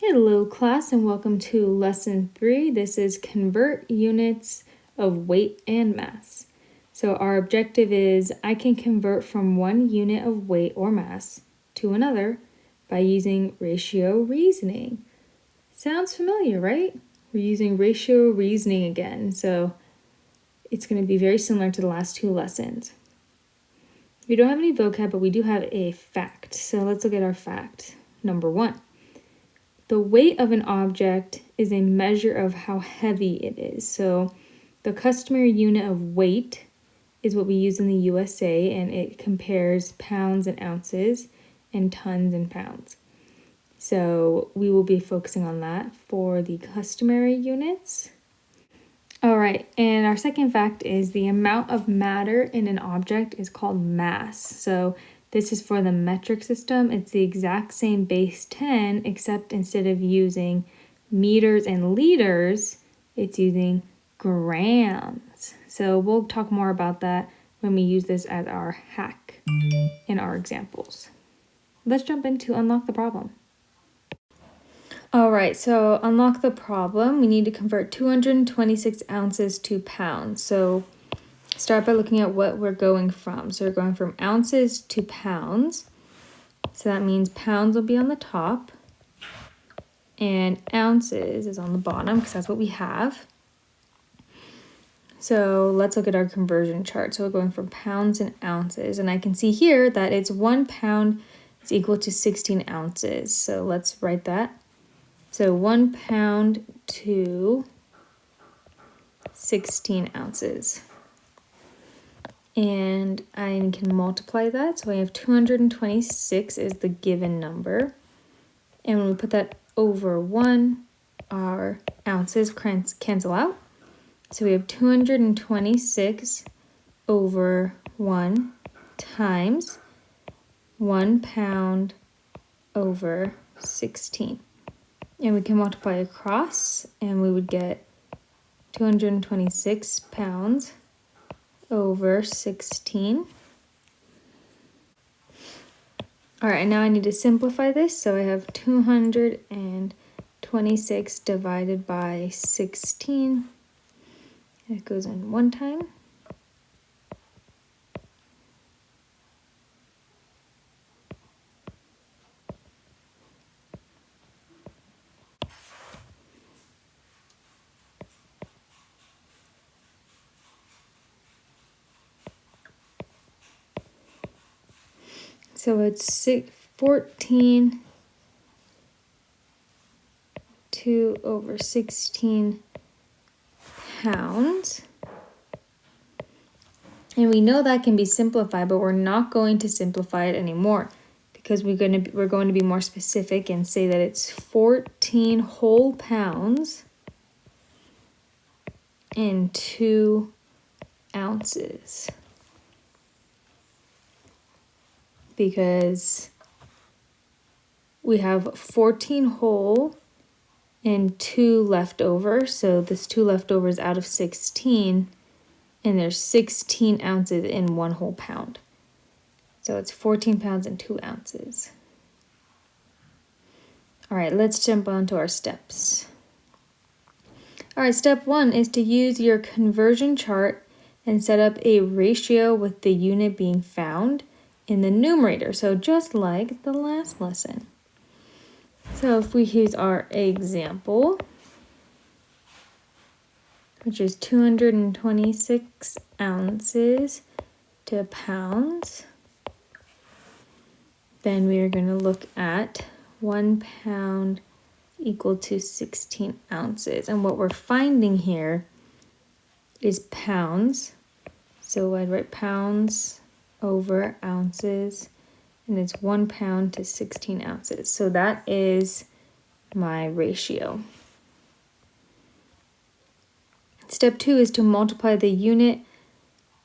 Hello class and welcome to lesson 3. This is convert units of weight and mass. So our objective is I can convert from one unit of weight or mass to another by using ratio reasoning. Sounds familiar, right? We're using ratio reasoning again, so it's going to be very similar to the last two lessons. We don't have any vocab, but we do have a fact. So let's look at our fact. Number 1. The weight of an object is a measure of how heavy it is. So the customary unit of weight is what we use in the USA, and it compares pounds and ounces and tons and pounds. So we will be focusing on that for the customary units. All right, and our second fact is the amount of matter in an object is called mass. So this is for the metric system. It's the exact same base 10, except instead of using meters and liters, it's using grams. So we'll talk more about that when we use this as our hack in our examples. Let's jump into unlock the problem. All right, so unlock the problem. We need to convert 226 ounces to pounds. So start by looking at what we're going from. So we're going from ounces to pounds. So that means pounds will be on the top and ounces is on the bottom because that's what we have. So let's look at our conversion chart. So we're going from pounds and ounces, and I can see here that it's 1 pound is equal to 16 ounces. So let's write that. So 1 pound to 16 ounces. And I can multiply that. So I have 226 is the given number. And when we put that over 1, our ounces cancel out. So we have 226 over 1 times 1 pound over 16. And we can multiply across, and we would get 226 pounds over 16. All right, now I need to simplify this. So I have 226 divided by 16. It goes in one time. So it's 14 2 over 16 pounds. And we know that can be simplified, but we're not going to simplify it anymore because we're going to be more specific and say that it's 14 whole pounds and 2 ounces. Because we have 14 whole and 2 left over. So this 2 left over is out of 16, and there's 16 ounces in 1 whole pound. So it's 14 pounds and 2 ounces. All right, let's jump on to our steps. All right, step 1 is to use your conversion chart and set up a ratio with the unit being found in the numerator. So just like the last lesson. So if we use our example, which is 226 ounces to pounds, then we are going to look at 1 pound equal to 16 ounces. And what we're finding here is pounds. So I'd write pounds over ounces, and it's 1 pound to 16 ounces. So that is my ratio. Step 2 is to multiply the unit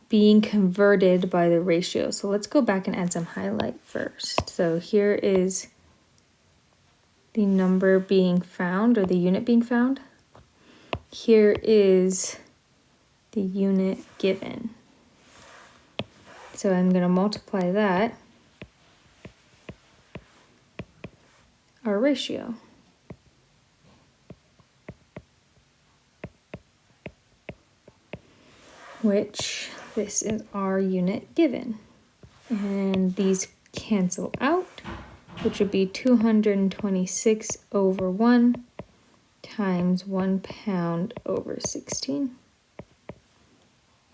being converted by the ratio. So let's go back and add some highlight first. So here is the number being found, or the unit being found. Here is the unit given. So I'm going to multiply that, our ratio. which this is our unit given. And these cancel out, which would be 226 over 1 times 1 pound over 16,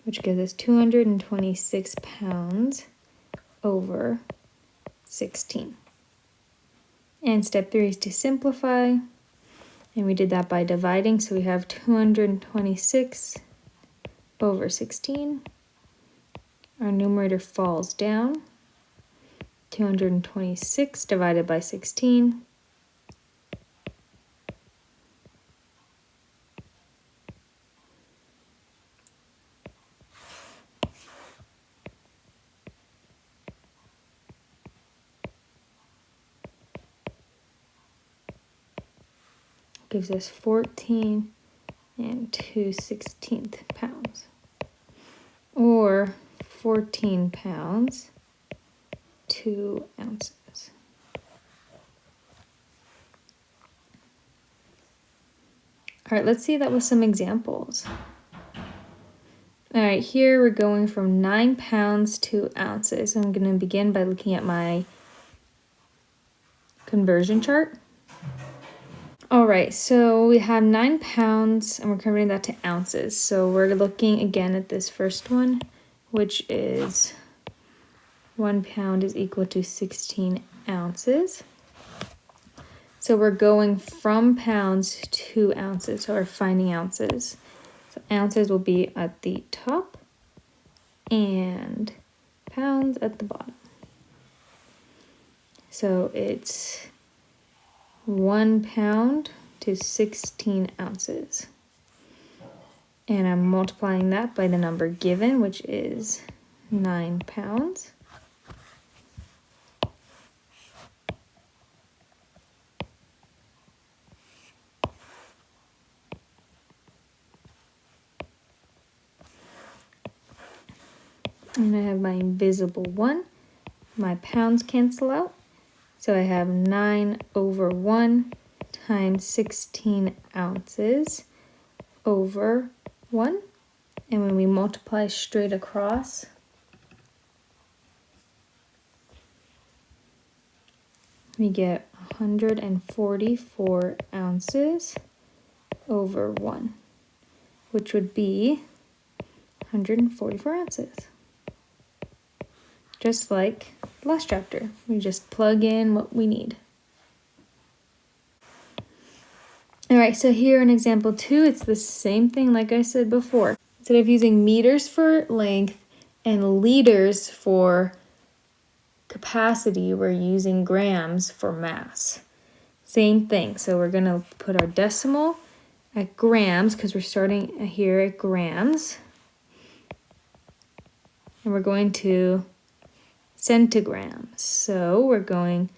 which gives us 226 pounds over 16. And step 3 is to simplify, and we did that by dividing, so we have 226 over 16. Our numerator falls down. 226 divided by 16. Gives us 14 and 2/16 pounds, or 14 pounds, 2 ounces. All right, let's see that with some examples. All right, here we're going from 9 pounds to ounces. I'm going to begin by looking at my conversion chart. All right, so we have 9 pounds and we're converting that to ounces. So we're looking again at this first one, which is 1 pound is equal to 16 ounces. So we're going from pounds to ounces, so we're finding ounces. So ounces will be at the top and pounds at the bottom. So it's 1 pound to 16 ounces. And I'm multiplying that by the number given, which is 9 pounds. And I have my invisible 1. My pounds cancel out. So I have 9 over 1 times 16 ounces over 1. And when we multiply straight across, we get 144 ounces over 1, which would be 144 ounces. Just like the last chapter, we just plug in what we need. All right, so here in example 2, it's the same thing like I said before. Instead of using meters for length and liters for capacity, we're using grams for mass. Same thing, so we're gonna put our decimal at grams because we're starting here at grams. And we're going to centigrams. So we're going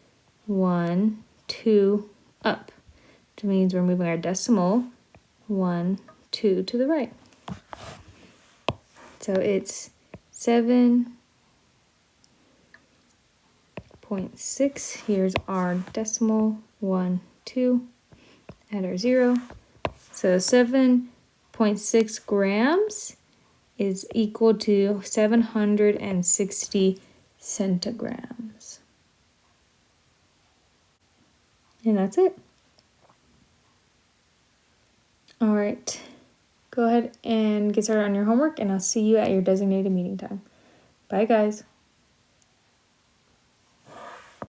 1, 2 up, which means we're moving our decimal 1, 2 to the right. So it's 7.6. Here's our decimal 1, 2. Add our 0. So 7.6 grams is equal to 760 centigrams. And that's it. All right, go ahead and get started on your homework, and I'll see you at your designated meeting time. Bye, guys.